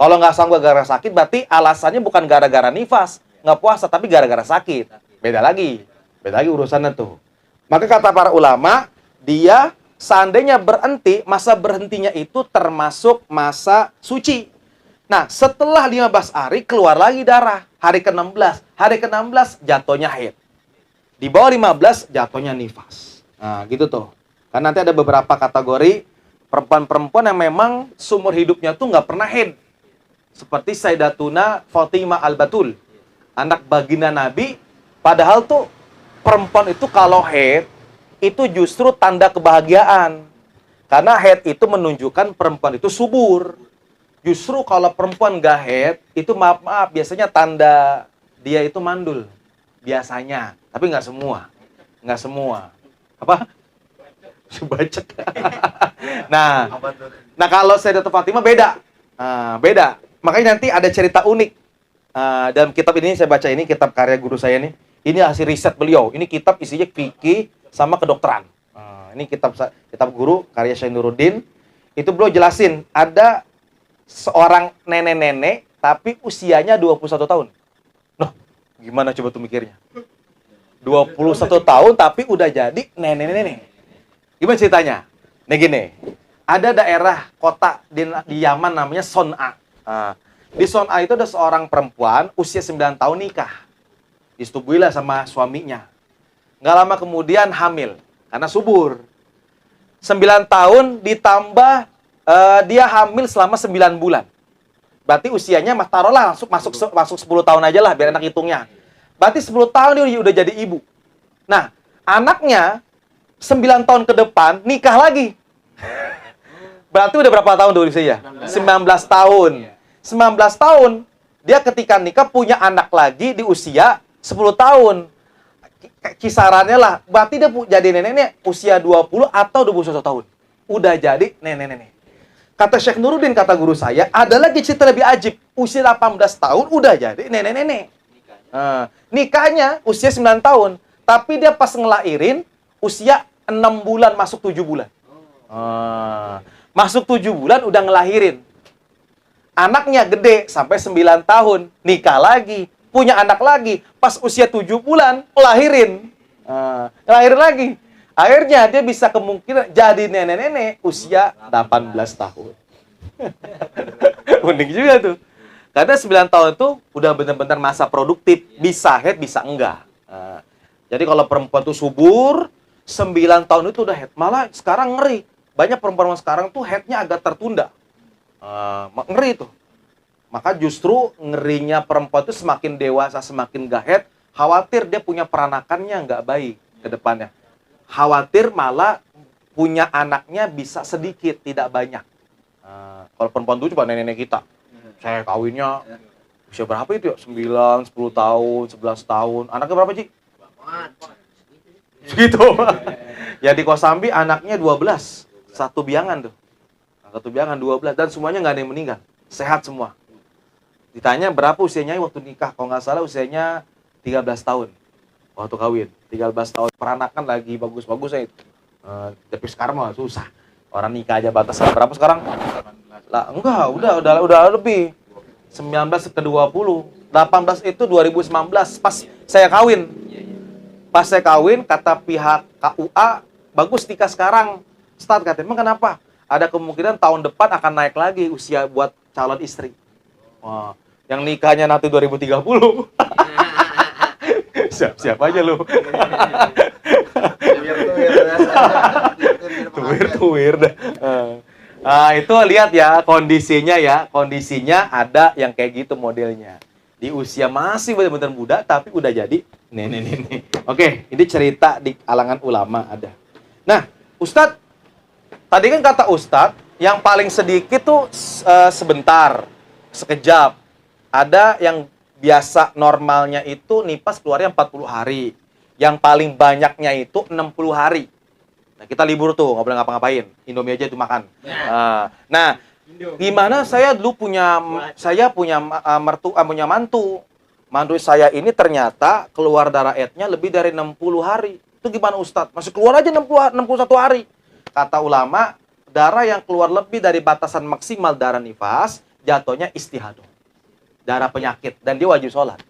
Kalau nggak sanggup gara-gara sakit, berarti alasannya bukan gara-gara nifas, nggak puasa, tapi gara-gara sakit. Beda lagi urusannya tuh. Maka kata para ulama, dia seandainya berhenti, masa berhentinya itu termasuk masa suci. Nah, setelah 15 hari keluar lagi darah. Hari ke-16. Hari ke-16 jatuhnya haid. Di bawah 15 jatuhnya nifas. Nah, gitu tuh. Kan nanti ada beberapa kategori perempuan-perempuan yang memang seumur hidupnya tuh nggak pernah haid. Seperti Sayyidatuna Fatimah Al-Batul, anak baginda Nabi. Padahal tuh perempuan itu kalau haid, itu justru tanda kebahagiaan. Karena haid itu menunjukkan perempuan itu subur. Justru kalau perempuan nggak haid, itu maaf-maaf, biasanya tanda dia itu mandul. Biasanya. Tapi nggak semua. Nggak semua. Apa? Bacek. Nah kalau Sayyidatuna Fatimah beda. Beda. Makanya nanti ada cerita unik. Dalam kitab ini, saya baca ini, kitab karya guru saya nih. Ini hasil riset beliau. Ini kitab isinya fikih sama kedokteran. Ini kitab guru karya Syekh Nuruddin. Itu beliau jelasin, ada seorang nenek-nenek tapi usianya 21 tahun. Noh, gimana coba tuh mikirnya? 21 tahun tapi udah jadi nenek-nenek. Gimana ceritanya? Nih gini, ada daerah kota di Yaman namanya Son'a. Di Son'a itu ada seorang perempuan usia 9 tahun nikah. Disetubuhilah sama suaminya. Nggak lama kemudian hamil karena subur. 9 tahun ditambah dia hamil selama 9 bulan. Berarti usianya taruhlah masuk 10 tahun aja lah biar enak hitungnya. Berarti 10 tahun dia udah jadi ibu. Nah, anaknya 9 tahun ke depan nikah lagi. Berarti udah berapa tahun tuh usianya? 19 tahun. 19 tahun dia ketika nikah punya anak lagi di usia 10 tahun. Kisarannya lah, berarti dia jadi nenek usia 20 atau 21 tahun. Udah jadi nenek-nenek. Kata Syekh Nuruddin, kata guru saya, ada lagi cerita lebih ajib. Usia 18 tahun udah jadi nenek-nenek. Nikahnya usia 9 tahun. Tapi dia pas ngelahirin, usia 6 bulan masuk 7 bulan. Masuk 7 bulan udah ngelahirin. Anaknya gede sampai 9 tahun. Nikah lagi. Punya anak lagi. Pas usia 7 bulan, lahirin. Lahirin lagi. Akhirnya dia bisa kemungkinan jadi nenek-nenek usia 18 tahun. Unik juga tuh. Karena 9 tahun itu udah benar-benar masa produktif. Bisa head, bisa enggak. Jadi kalau perempuan tuh subur, 9 tahun itu udah head. Malah sekarang ngeri. Banyak perempuan sekarang tuh headnya agak tertunda. Ngeri tuh. Maka justru ngerinya perempuan itu semakin dewasa, semakin gak head, khawatir dia punya peranakannya nggak baik ke depannya. Khawatir malah punya anaknya bisa sedikit, tidak banyak. Kalau perempuan itu coba nenek-nenek kita. Saya kawinnya usia berapa itu ya? 9, 10 tahun, 11 tahun. Anaknya berapa, Ci? Segitu. Ya di Kosambi anaknya 12. Satu biangan tuh. Satu biangan 12. Dan semuanya nggak ada yang meninggal. Sehat semua. Ditanya berapa usianya waktu nikah. Kalau nggak salah usianya 13 tahun. Waktu kawin. 13 tahun. Peranakan lagi bagus-bagusnya itu. Tapi sekarang mah susah. Orang nikah aja batasan berapa sekarang? Lah enggak, udah lebih. 19 ke 20. 18 itu 2019 pas saya kawin. Pas saya kawin kata pihak KUA, bagus nikah sekarang. Start katanya, emang kenapa? Ada kemungkinan tahun depan akan naik lagi usia buat calon istri. Wah, yang nikahnya nanti 2030. Siap-siap aja lu. Tuwir dah. Itu lihat ya kondisinya ya. Kondisinya ada yang kayak gitu modelnya. Di usia masih benar-benar muda tapi udah jadi nenek-nenek. Oke, ini cerita di kalangan ulama ada. Nah, Ustadz, tadi kan kata Ustadz, yang paling sedikit tuh sebentar, sekejap. Ada yang biasa normalnya itu nifas keluarnya 40 hari. Yang paling banyaknya itu 60 hari. Nah, kita libur tuh, nggak boleh ngapa-ngapain. Indomie aja itu makan. Nah, gimana saya dulu punya mantu. Mantu saya ini ternyata keluar darah haidnya lebih dari 60 hari. Itu gimana Ustadz? Masih keluar aja 61 hari. Kata ulama, darah yang keluar lebih dari batasan maksimal darah nifas jatuhnya istihadah. Darah penyakit. Dan dia wajib sholat.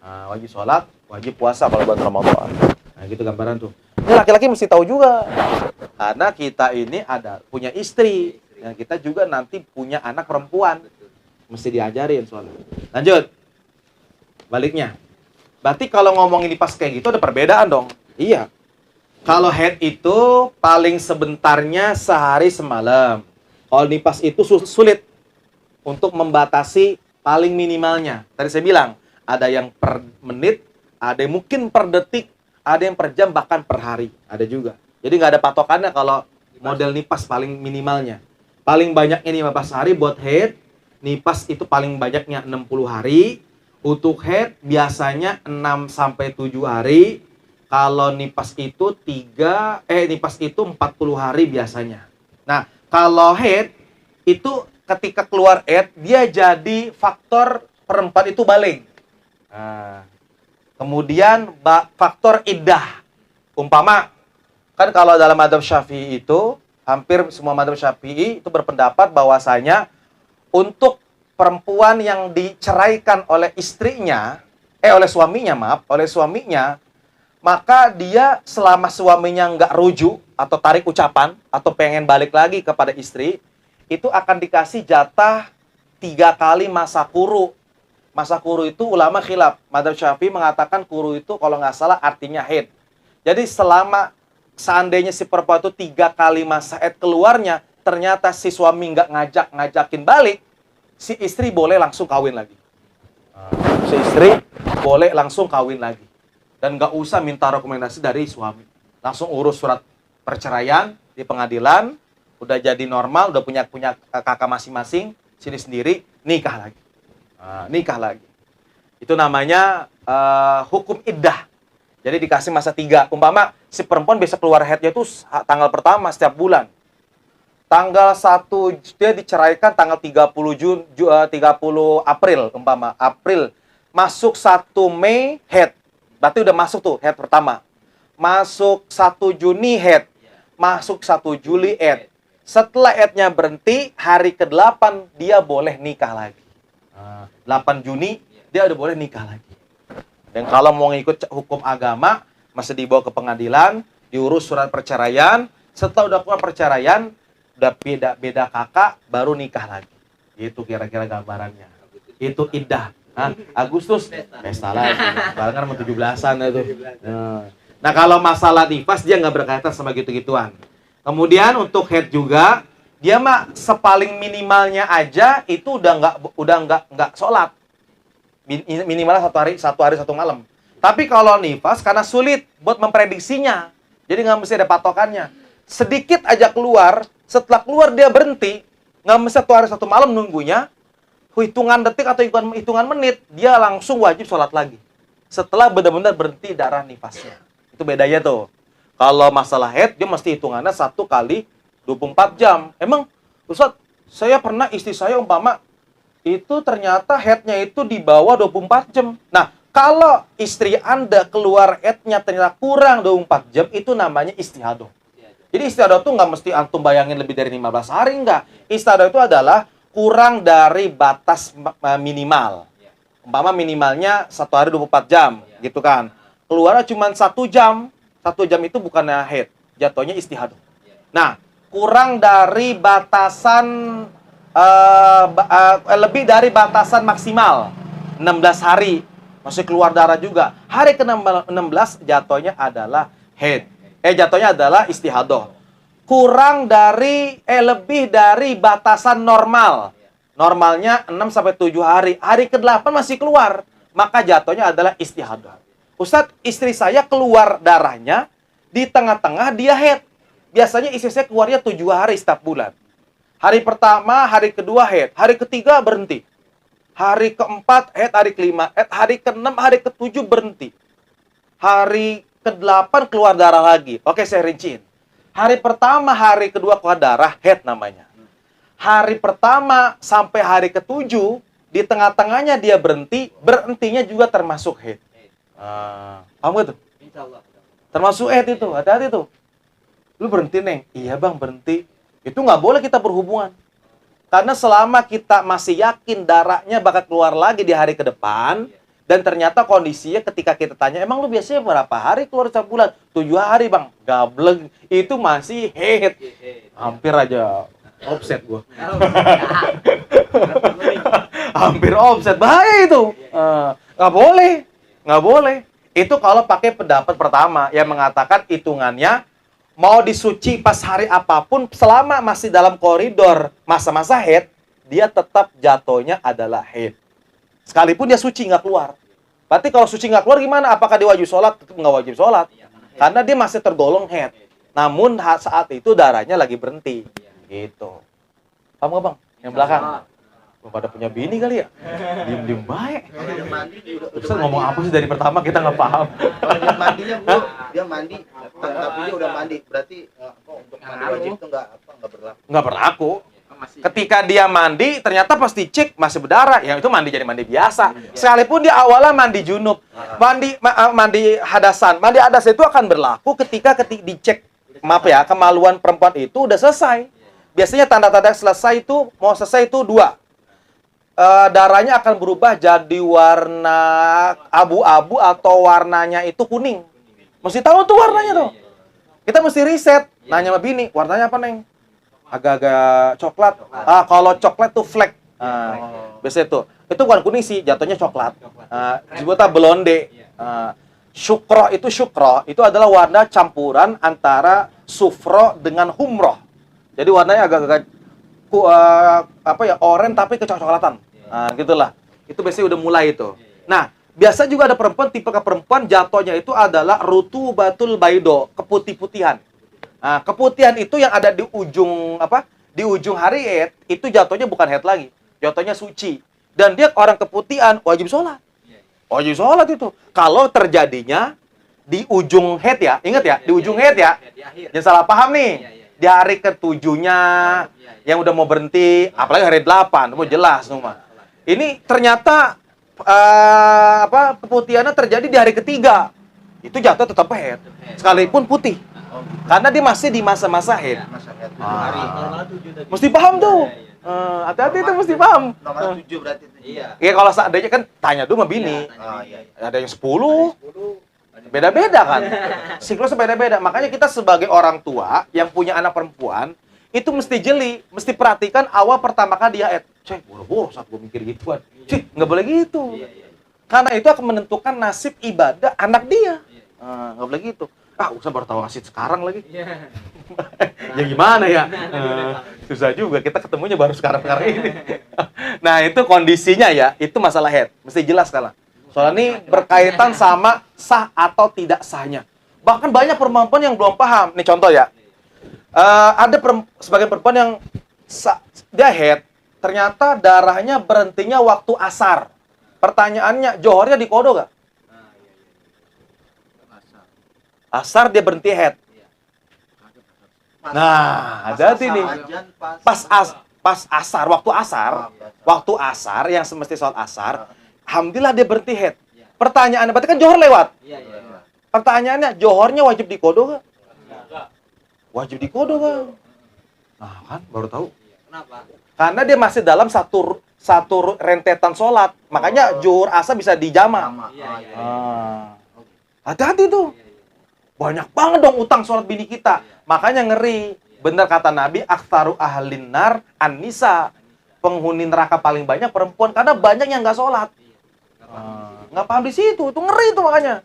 Nah, wajib sholat, wajib puasa kalau bulan Ramadan. Nah, gitu gambaran tuh. Ini laki-laki mesti tahu juga. Karena kita ini punya istri. Dan kita juga nanti punya anak perempuan. Mesti diajarin soalnya. Lanjut. Baliknya. Berarti kalau ngomongin pas kayak gitu ada perbedaan dong. Iya. Kalau haid itu paling sebentarnya sehari semalam. Kalau nifas itu sulit untuk membatasi paling minimalnya. Tadi saya bilang, ada yang per menit, ada yang mungkin per detik, ada yang per jam, bahkan per hari. Ada juga. Jadi nggak ada patokannya kalau model nifas paling minimalnya. Paling banyaknya 15 hari buat haid. Nifas itu paling banyaknya 60 hari. Untuk haid biasanya 6-7 hari. Kalau nifas itu 40 hari biasanya. Nah, kalau haid itu ketika keluar haid dia jadi faktor perempuan itu baligh. Nah, kemudian faktor iddah. Umpama kan kalau dalam mazhab Syafi'i itu hampir semua mazhab Syafi'i itu berpendapat bahwasanya untuk perempuan yang diceraikan oleh oleh suaminya, maka dia selama suaminya nggak rujuk atau tarik ucapan atau pengen balik lagi kepada istri, itu akan dikasih jatah 3 kali masa kuru. Masa kuru itu ulama khilaf. Madzhab Syafi'i mengatakan kuru itu kalau nggak salah artinya haid. Jadi selama seandainya si perempuan itu 3 kali masa haid keluarnya, ternyata si suami nggak ngajakin balik, si istri boleh langsung kawin lagi. Si istri boleh langsung kawin lagi. Dan nggak usah minta rekomendasi dari suami. Langsung urus surat perceraian di pengadilan, udah jadi normal, udah punya kakak masing-masing, sini sendiri, nikah lagi. Nikah lagi. Itu namanya hukum iddah. Jadi dikasih masa 3. Umpama si perempuan bisa keluar haidnya itu tanggal pertama setiap bulan. Tanggal 1 dia diceraikan tanggal 30 April, umpama April. Masuk 1 Mei haid. Berarti udah masuk tuh haid pertama. Masuk 1 Juni haid. Masuk 1 Juli haid. Setelah haidnya berhenti, hari ke-8 dia boleh nikah lagi. 8 Juni dia udah boleh nikah lagi. Dan kalau mau ngikut hukum agama, masih dibawa ke pengadilan, diurus surat perceraian. Setelah udah keluar perceraian, udah beda kakak, baru nikah lagi. Itu kira-kira gambarannya. Itu iddah. Agustus pesta lagi. Barengan sama 17-an itu. Nah, kalau masalah nifas dia nggak berkaitan sama gitu-gituan. Kemudian untuk haid juga dia mah sepaling minimalnya aja itu udah nggak sholat. Minimalnya satu hari satu malam. Tapi kalau nifas karena sulit buat memprediksinya, jadi nggak mesti ada patokannya. Sedikit aja keluar, setelah keluar dia berhenti, nggak mesti 1 hari 1 malam nunggunya. Hitungan detik atau hitungan menit, dia langsung wajib sholat lagi. Setelah benar-benar berhenti darah nifasnya. Itu bedanya tuh. Kalau masalah haid, dia mesti hitungannya 1 kali 24 jam. Emang, Ustaz, saya pernah istri saya umpama, itu ternyata haidnya itu di bawah 24 jam. Nah, kalau istri Anda keluar haidnya ternyata kurang 24 jam, itu namanya istihadah. Jadi istihadah itu nggak mesti antum bayangin lebih dari 15 hari, enggak. Istihadah itu adalah kurang dari batas minimal. Umpama minimalnya 1 hari 24 jam, gitu kan. Keluarnya cuma 1 jam. 1 jam itu bukannya haid, jatuhnya istihadah. Nah, kurang dari batasan, lebih dari batasan maksimal, 16 hari. Masih keluar darah juga. Hari ke-16 jatuhnya adalah haid. Jatuhnya adalah istihadah. Kurang dari, lebih dari batasan normal. Normalnya 6-7 hari. Hari ke-8 masih keluar. Maka jatuhnya adalah istihadah. Ustadz, istri saya keluar darahnya, di tengah-tengah dia haid. Biasanya istri saya keluarnya 7 hari setiap bulan. Hari pertama, hari kedua haid. Hari ketiga berhenti. Hari keempat haid, hari kelima haid. Hari keenam, hari ketujuh berhenti. Hari ke-8 keluar darah lagi. Oke, saya rinciin. Hari pertama, hari kedua keluar darah, haid namanya. Hari pertama sampai hari ke-7, di tengah-tengahnya dia berhenti, berhentinya juga termasuk haid. Paham gak tuh? Termasuk haid itu, hati-hati tuh. Lu berhenti, Neng? Iya bang, berhenti. Itu nggak boleh kita berhubungan. Karena selama kita masih yakin darahnya bakal keluar lagi di hari ke depan, dan ternyata kondisinya ketika kita tanya, emang lu biasanya berapa hari keluar setiap bulan? 7 hari bang, gableng. Itu masih head. Hampir aja offset gua. Hampir offset, bahaya itu. Nggak boleh, nggak boleh. Itu kalau pakai pendapat pertama yang mengatakan hitungannya mau disuci pas hari apapun selama masih dalam koridor masa-masa haid, dia tetap jatuhnya adalah haid. Sekalipun dia suci nggak keluar. Berarti kalau suci nggak keluar gimana? Apakah dia wajib sholat? Tetap nggak wajib sholat. Karena dia masih tergolong haid. Namun saat itu darahnya lagi berhenti. Gitu. Paham nggak bang? Yang belakang. Belum pada punya bini kali ya? Diem-diem baik. Ustaz ngomong apa sih dari pertama kita nggak paham. Kalau dia mandinya bu, dia mandi, tapi dia udah mandi. Berarti untuk mandi wajib itu nggak berlaku. Nggak berlaku. Ketika dia mandi, ternyata pas dicek masih berdarah. Ya itu mandi jadi mandi biasa. Sekalipun dia awalnya mandi junub, mandi hadasan. Mandi hadas itu akan berlaku ketika dicek. Maaf ya, kemaluan perempuan itu udah selesai. Biasanya tanda-tanda selesai itu, mau selesai itu 2. Darahnya akan berubah jadi warna abu-abu atau warnanya itu kuning. Mesti tahu tuh warnanya tuh. Kita mesti riset. Nanya sama bini, warnanya apa neng? Agak-agak coklat. Kalau coklat tuh flek. Biasanya tuh. Itu bukan kuning sih, jatuhnya coklat. Disebutnya blonde. Syukro itu adalah warna campuran antara sufro dengan humroh. Jadi warnanya agak-agak oranye tapi kecoklatan. Gitulah. Itu biasanya udah mulai itu. Nah, biasa juga ada perempuan, tipe perempuan jatuhnya itu adalah rutubatul baido, keputih-putihan. Keputihan itu yang ada di ujung di ujung hari haid, itu jatuhnya bukan haid lagi, jatuhnya suci. Dan dia orang keputihan wajib sholat. Wajib sholat itu. Kalau terjadinya di ujung haid ya, ingat ya, di ujung haid ya. Jangan salah paham nih. Di hari ke-7-nya yang udah mau berhenti, apalagi hari 8, mau jelas semua. Ini ternyata keputihannya terjadi di hari ke-3. Itu jatuh tetap haid, sekalipun putih. Karena dia masih di masa-masa haid. Mesti paham tuh. Hati-hati itu mesti paham. Nomor 7 berarti itu. Iya, kalau seandainya kan tanya dulu sama bini. Ada yang 10. Beda-beda kan. Siklusnya beda-beda. Makanya kita sebagai orang tua yang punya anak perempuan, itu mesti jeli, mesti perhatikan awal pertama kali dia haid. Cek, boro-boro saat gue mikir gituan. Cek, nggak boleh gitu. Karena itu akan menentukan nasib ibadah anak dia. Nggak boleh gitu. Usah baru tahu asid sekarang lagi. Ya gimana ya? Susah juga, kita ketemunya baru sekarang ini. Nah, itu kondisinya ya, itu masalah haid. Mesti jelas sekarang. Soalnya ini berkaitan sama sah atau tidak sahnya. Bahkan banyak perempuan yang belum paham. Nih contoh ya. Ada sebagian perempuan yang dia haid, ternyata darahnya berhentinya waktu asar. Pertanyaannya, johornya dikodo gak? Asar dia berhenti haid. Nah, hati-hati nih. Pas asar, waktu asar yang semesti sholat asar, alhamdulillah dia berhenti haid. Pertanyaannya, berarti kan johor lewat. Pertanyaannya, johornya wajib dikodo gak? Wajib dikodo bang. Nah kan, baru tahu. Kenapa? Karena dia masih dalam satu rentetan sholat. Makanya zuhur asar bisa dijama. Hati-hati tuh. Banyak banget dong utang sholat bini kita. Makanya ngeri. Bener kata Nabi, aktsaru ahlin nar an-nisa. Penghuni neraka paling banyak perempuan. Karena banyak yang nggak sholat. Nggak paham di situ. Itu ngeri itu makanya.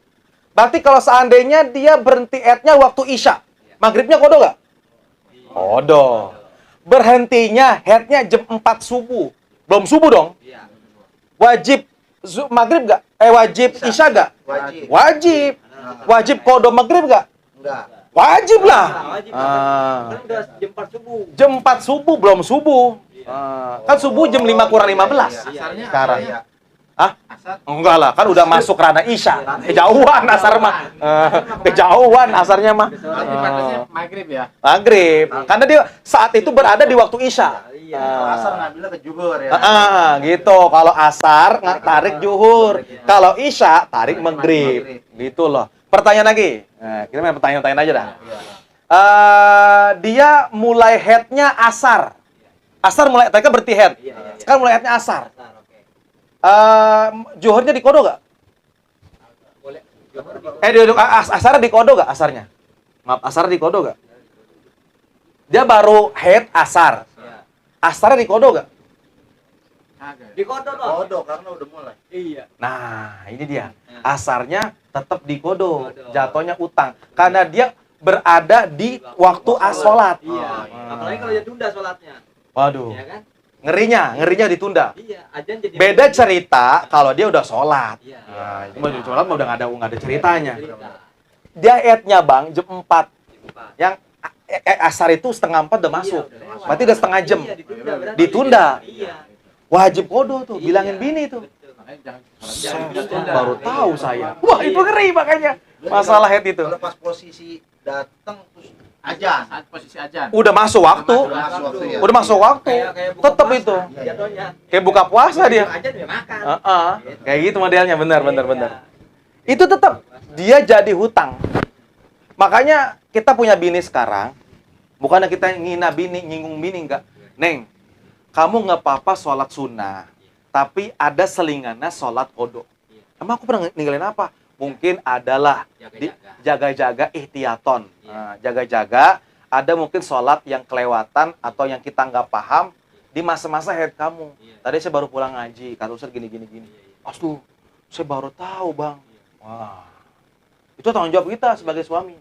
Berarti kalau seandainya dia berhenti haidnya waktu isya. Maghribnya kodo nggak? Kodo. Berhentinya haidnya jam 4 subuh. Belum subuh dong? Wajib maghrib nggak? Wajib isya nggak? Wajib. Wajib kodo maghrib nggak? Enggak. Wajib lah. Kan udah jam 4 subuh. Jam 4 subuh belum subuh. Kan subuh jam 5 kurang 15. Sekarang. Asar? Enggak lah, kan udah masuk ranah isya. Kejauhan asar mah. Kejauhan asarnya mah. Maghrib ya? Maghrib. Karena dia saat itu berada di waktu isya. Kalau asar ngambilnya ke zuhur ya. Gitu. Kalau asar tarik zuhur. Kalau isya tarik maghrib. Gitu loh. Pertanyaan lagi. Nah, kita main pertanyaan aja dah. Dia mulai haidnya asar. Asar mulai, tadi kan berarti head. Iya, iya. Sekarang mulai headnya asar. Asar, oke. Johornya di kodo nggak? Boleh. Johor di Asarnya di kodo nggak asarnya? Maaf, asarnya di kodo nggak? Dia baru head asar. Iya. Asarnya di kodo nggak? Di kodo toh. Kodo karena udah mulai. Iya. Nah, ini dia. Nah. Asarnya tetap di kodo, Kodo. jatuhnya utang. Karena dia berada di waktu sholat. Iya. Oh, Apalagi kalau dia tunda sholatnya. Waduh, Iya kan? ngerinya ditunda. Iya. Azan jadi. Beda cerita kalau dia udah sholat. Iya. Nah, itu mah sholat mah udah nggak ada ceritanya. Cerita. Dia headnya bang jam 4. Empat. Yang asar itu setengah 4 udah masuk. Iya, udah lewat. Berarti udah setengah jam. Iya, ditunda. Berarti. Ditunda. Iya. Wajib kodo tuh, Iya. bilangin bini tuh. Betul. Saya baru tahu saya. Wah, itu ngeri makanya. Masalah head itu. Kalau pas posisi datang terus ajan. Saat posisi ajan. Udah masuk waktu. Udah masuk waktu ya. Udah masuk waktu. Kayak buka Tetap puasa, itu. Jatuhnya. Kayak buka puasa dia. Azan dia makan. Kayak gitu modelnya, benar. Iya. Itu tetap dia jadi hutang. Makanya kita punya bini sekarang, bukannya kita ngina bini, nyinggung bini enggak. Neng, kamu nggak apa-apa sholat sunnah, tapi ada selingannya sholat kodo. Emang aku pernah ninggalin apa? Mungkin adalah di jaga-jaga ihtiyaton. Nah, jaga-jaga, ada mungkin sholat yang kelewatan atau yang kita nggak paham di masa-masa head kamu. Tadi saya baru pulang ngaji, kata Ustaz gini. Aduh, saya baru tahu bang. Wah, itu tanggung jawab kita sebagai suami.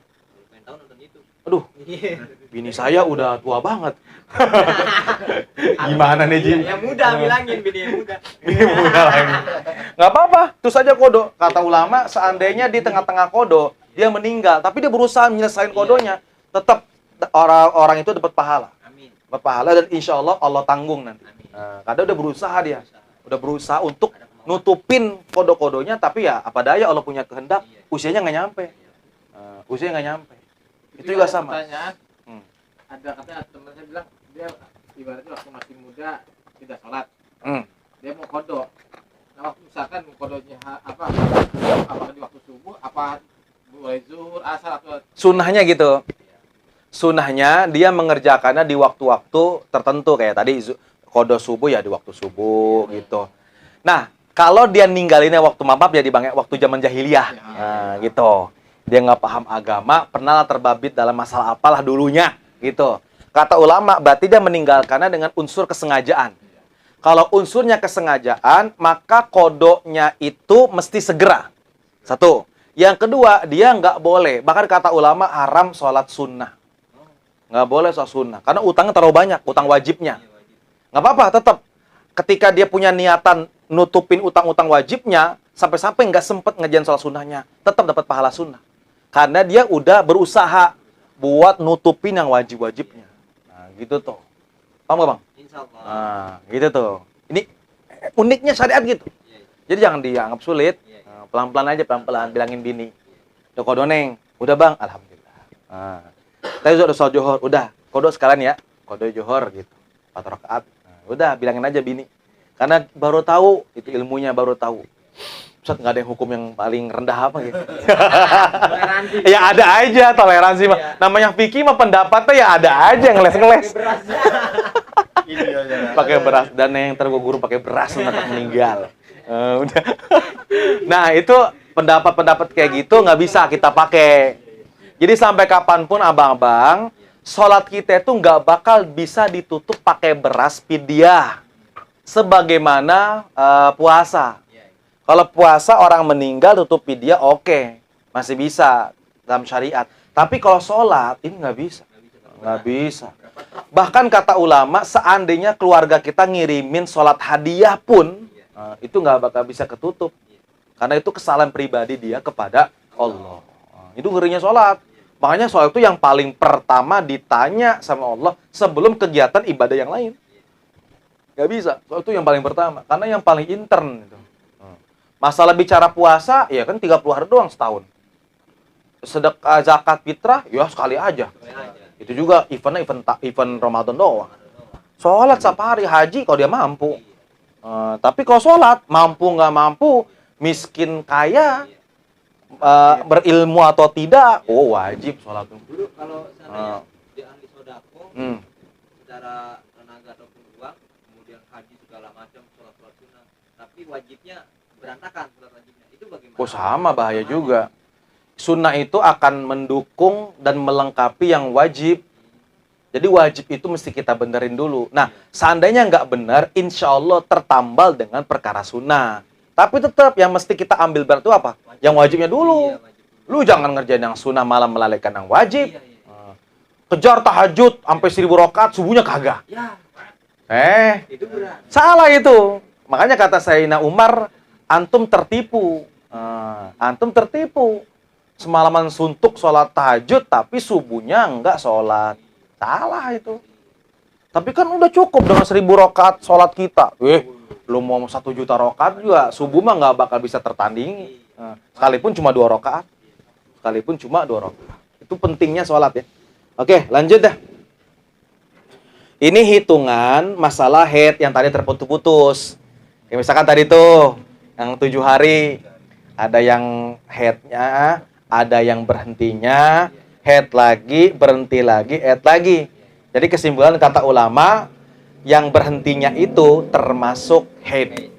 Pengen tahu nonton itu. Aduh, Iya. bini saya udah tua banget. Gimana nih, Ji? Yang muda bilangin bini yang muda. Bini muda lagi. Nggak apa-apa, terus aja kodo. Kata ulama, seandainya di tengah-tengah kodo, dia meninggal, tapi dia berusaha menyelesaikan kodonya, tetap orang itu dapat pahala. Amin. Dapat pahala dan insya Allah Allah tanggung nanti. Amin. Nah, kadang udah berusaha dia. Udah berusaha untuk nutupin kodo-kodonya, tapi ya apa daya Allah punya kehendak, usianya nggak nyampe. Usianya nggak nyampe. Itu juga sama. Pertanyaan, Hmm. ada katanya teman saya bilang dia ibaratnya waktu masih muda tidak sholat, Hmm. dia mau kodo. Nah waktu misalkan kodonya apakah di waktu subuh, apa mulai zuhur, asar atau Sunnahnya gitu. Sunnahnya dia mengerjakannya di waktu-waktu tertentu kayak tadi kodo subuh ya di waktu subuh gitu. Nah, kalau dia ninggalinnya waktu mabab ya di waktu zaman jahiliyah. Nah, gitu. Dia nggak paham agama, pernah terbabit dalam masalah apalah dulunya gitu. Kata ulama, berarti dia meninggalkannya dengan unsur kesengajaan. Kalau unsurnya kesengajaan, maka kodonya itu mesti segera. Satu. Yang kedua, dia nggak boleh. Bahkan kata ulama, haram sholat sunnah. Nggak boleh sholat sunnah. Karena utangnya terlalu banyak, utang wajibnya. Nggak apa-apa, tetap. Ketika dia punya niatan nutupin utang-utang wajibnya, sampai-sampai nggak sempet ngejalan sholat sunnahnya, tetap dapat pahala sunnah. Karena dia udah berusaha buat nutupin yang wajib-wajibnya. Nah, gitu tuh. Paham nggak, Bang? Insya Allah. Nah, gitu tuh. Ini uniknya syariat gitu. Iya, iya. Jadi jangan dianggap sulit. Iya, iya. Nah, pelan-pelan aja, pelan-pelan. Bilangin bini. Udah kodo, Neng. Udah, Bang. Alhamdulillah. Nah, tadi udah sholat johor. Udah, kodo sekalian ya. Kodo johor gitu. 4 rakaat. Nah, udah, bilangin aja bini. Karena baru tahu, itu ilmunya baru tahu. Ustaz, nggak ada yang hukum yang paling rendah apa gitu. Toleransi. Ya ada aja toleransi mah. Iya. Namanya fikih mah pendapatnya ya ada aja ngeles-ngeles. Beras. Ini aja. Pakai beras dan yang terguguru pakai beras untuk meninggal. Udah. Nah, itu pendapat-pendapat kayak gitu nggak bisa kita pakai. Jadi sampai kapanpun abang-abang, sholat kita itu nggak bakal bisa ditutup pakai beras pidyah. Sebagaimana puasa. Kalau puasa orang meninggal tutup pidyah oke. Masih bisa dalam syariat. Tapi kalau sholat ini nggak bisa. Nggak bisa. Bahkan kata ulama, seandainya keluarga kita ngirimin sholat hadiah pun, itu nggak bakal bisa ketutup. Karena itu kesalahan pribadi dia kepada Allah. Itu ngerinya sholat. Makanya sholat itu yang paling pertama ditanya sama Allah sebelum kegiatan ibadah yang lain. Nggak bisa. Sholat itu yang paling pertama. Karena yang paling intern. Itu. Masalah bicara puasa, ya kan 30 hari doang setahun. Sedekah zakat fitrah, ya sekali aja. Itu juga event Ramadan doang. Sholat setiap hari, haji kalau dia mampu. Tapi kalau sholat, mampu nggak mampu, miskin kaya, berilmu atau tidak, oh wajib sholat. Dulu kalau seandainya dia ahli sodako, secara tenaga ataupun uang, macam sholat sunnah, tapi wajibnya berantakan sholat wajibnya. Itu bagaimana? Oh sama, bahaya juga. Sunnah itu akan mendukung dan melengkapi yang wajib. Jadi wajib itu mesti kita benerin dulu. Nah, seandainya nggak benar, insya Allah tertambal dengan perkara sunnah. Tapi tetap yang mesti kita ambil berat itu apa? Yang wajibnya dulu. Iya, wajib dulu. Lu jangan ngerjain yang sunnah malah melalaikan yang wajib. Iya, iya. Kejar tahajud sampai 1000 rakaat, subuhnya kagak. Ya, Itu berat. salah itu. Makanya kata Sayyidina Umar, antum tertipu. Antum tertipu. Semalaman suntuk sholat tahajud, tapi subuhnya enggak sholat. Salah itu. Tapi kan udah cukup dengan 1000 rakaat sholat kita. Lu mau 1 juta rakaat juga, subuh mah nggak bakal bisa tertandingi. Sekalipun cuma 2 rakaat. Sekalipun cuma 2 rakaat. Itu pentingnya sholat ya. Oke, lanjut dah. Ini hitungan masalah haid yang tadi terputus-putus. Kayak misalkan tadi tuh, yang 7 hari. Ada yang haidnya, ada yang berhentinya, haid lagi, berhenti lagi, haid lagi. Jadi kesimpulan kata ulama, yang berhentinya itu termasuk haid.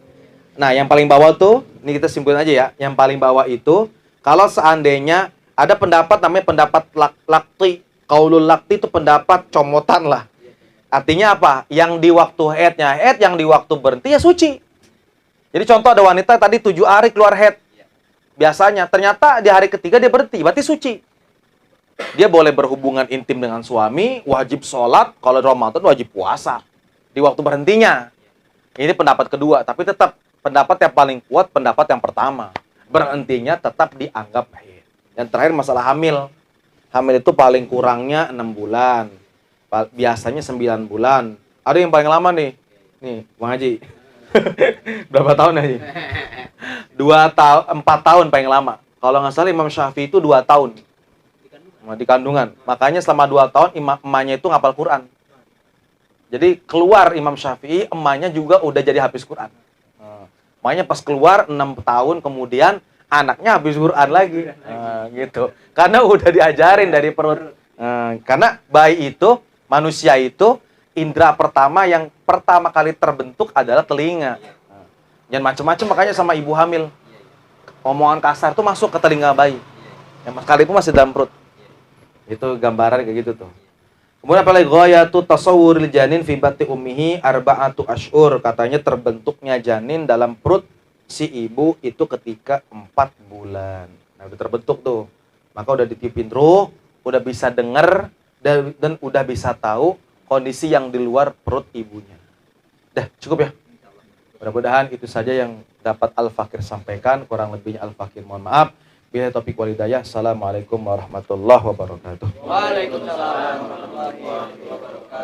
Nah, yang paling bawah tuh, ini kita simpulin aja ya. Yang paling bawah itu, kalau seandainya ada pendapat namanya pendapat lakti. Qaulul lakti itu pendapat comotan lah. Artinya apa? Yang di waktu haidnya haid, yang di waktu berhenti ya suci. Jadi contoh ada wanita tadi 7 hari keluar haid. Biasanya, ternyata di hari ketiga dia berhenti, berarti suci. Dia boleh berhubungan intim dengan suami, wajib sholat, kalau Ramadan wajib puasa. Di waktu berhentinya. Ini pendapat kedua, tapi tetap pendapat yang paling kuat, pendapat yang pertama. Berhentinya tetap dianggap haid. Yang terakhir masalah hamil. Hamil itu paling kurangnya 6 bulan. Biasanya 9 bulan. Ada yang paling lama nih. Nih, Bang Haji. Berapa tahun Haji? 4 tahun paling lama. Kalau nggak salah Imam Syafi'i itu 2 tahun. Di kandungan. Makanya selama 2 tahun emaknya itu ngapal Quran. Jadi keluar Imam Syafi'i, emaknya juga udah jadi hafiz Quran. Makanya pas keluar 6 tahun kemudian anaknya habis Quran lagi. Gitu. Karena udah diajarin dari perut. Karena bayi itu, manusia itu, indera pertama yang pertama kali terbentuk adalah telinga. Jangan macam-macam makanya sama ibu hamil. Omongan kasar tuh masuk ke telinga bayi. Yang sekalipun masih dalam perut. Itu gambaran kayak gitu tuh. Kemudian apa lagi? Ghayatu tasawwuril janin fi bati ummihi arba'atu ashur. Katanya terbentuknya janin dalam perut si ibu itu ketika 4 bulan. Nah, udah terbentuk tuh. Maka udah ditiupin ruh, udah bisa dengar dan udah bisa tahu kondisi yang di luar perut ibunya. Dah, cukup ya? Mudah-mudahan itu saja yang dapat Al-Fakir sampaikan. Kurang lebihnya Al-Fakir mohon maaf. Bila taufiq wal hidayah. Assalamualaikum warahmatullahi wabarakatuh. Waalaikumsalam warahmatullahi wabarakatuh.